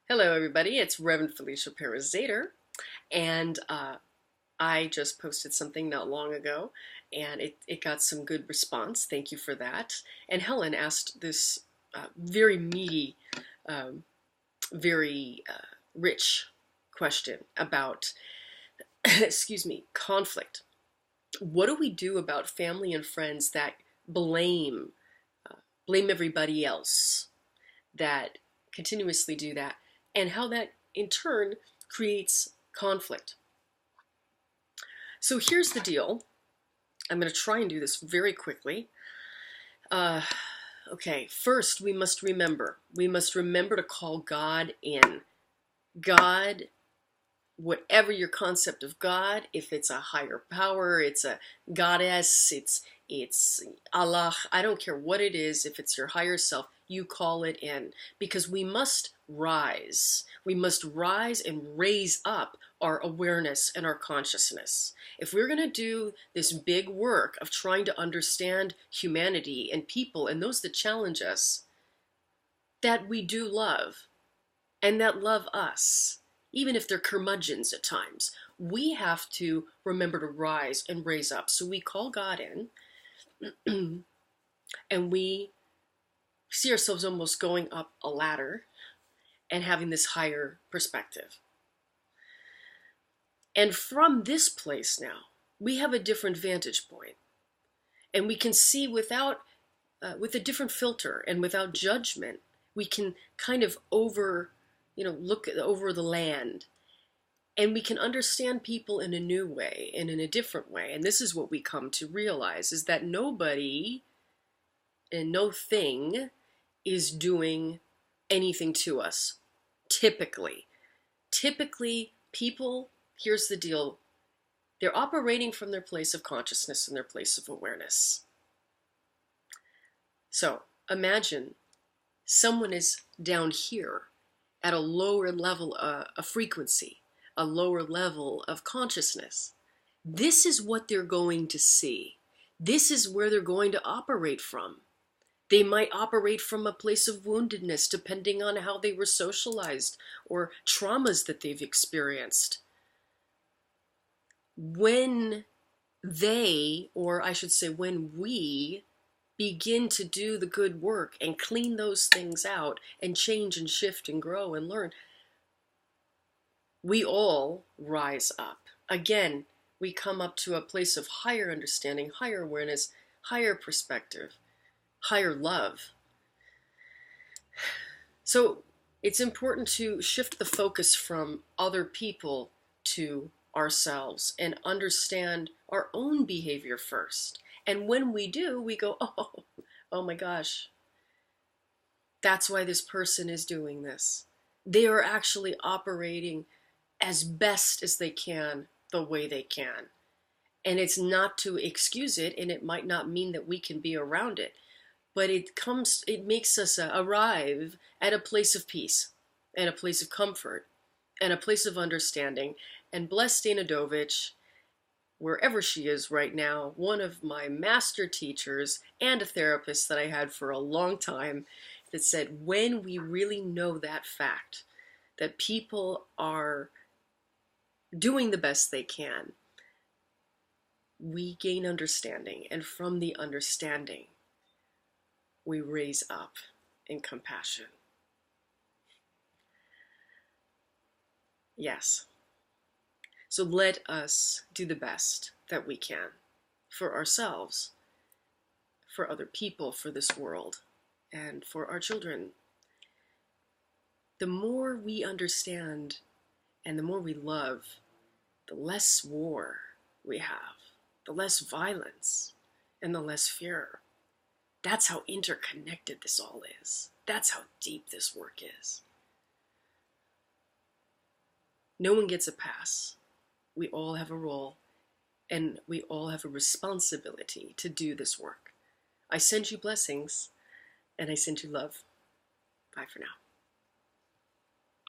Hello, everybody. It's Reverend Felicia Parazaider, and I just posted something not long ago, and it got some good response. Thank you for that. And Helen asked this very meaty, um, very rich question about, excuse me, conflict. What do we do about family and friends that blame blame everybody else, that continuously do that, and how that in turn creates conflict? So here's the deal. I'm going to try and do this very quickly. Uh, okay, first we must remember. We must remember to call God in. God, whatever your concept of God, if it's a higher power, it's a goddess, it's Allah, I don't care what it is, if it's your higher self, you call it in, because we must rise. We must rise and raise up our awareness and our consciousness. If we're going to do this big work of trying to understand humanity and people and those that challenge us, that we do love and that love us, even if they're curmudgeons at times, we have to remember to rise and raise up. So we call God in and we see ourselves almost going up a ladder and having this higher perspective. And from this place now, we have a different vantage point, and we can see with a different filter and without judgment. We can kind of look over the land, and we can understand people in a new way and in a different way. And this is what we come to realize, is that nobody and no thing is doing anything to us. Typically, people, here's the deal, they're operating from their place of consciousness and their place of awareness. So imagine someone is down here at a lower level of frequency, a lower level of consciousness. This is what they're going to see. This is where they're going to operate from. They might operate from a place of woundedness, depending on how they were socialized or traumas that they've experienced. When they, or I should say, when we begin to do the good work and clean those things out and change and shift and grow and learn, we all rise up. Again, we come up to a place of higher understanding, higher awareness, higher perspective, higher love. So it's important to shift the focus from other people to ourselves and understand our own behavior first. And when we do, we go, oh my gosh, that's why this person is doing this. They are actually operating as best as they can, the way they can. And it's not to excuse it, and it might not mean that we can be around it, but it makes us arrive at a place of peace and a place of comfort and a place of understanding. And bless Dana Dovich, wherever she is right now, one of my master teachers and a therapist that I had for a long time, that said, when we really know that fact, that people are doing the best they can, we gain understanding. And from the understanding, we raise up in compassion. Yes. So let us do the best that we can for ourselves, for other people, for this world, and for our children. The more we understand and the more we love, the less war we have, the less violence, and the less fear. That's how interconnected this all is. That's how deep this work is. No one gets a pass. We all have a role, and we all have a responsibility to do this work. I send you blessings, and I send you love. Bye for now.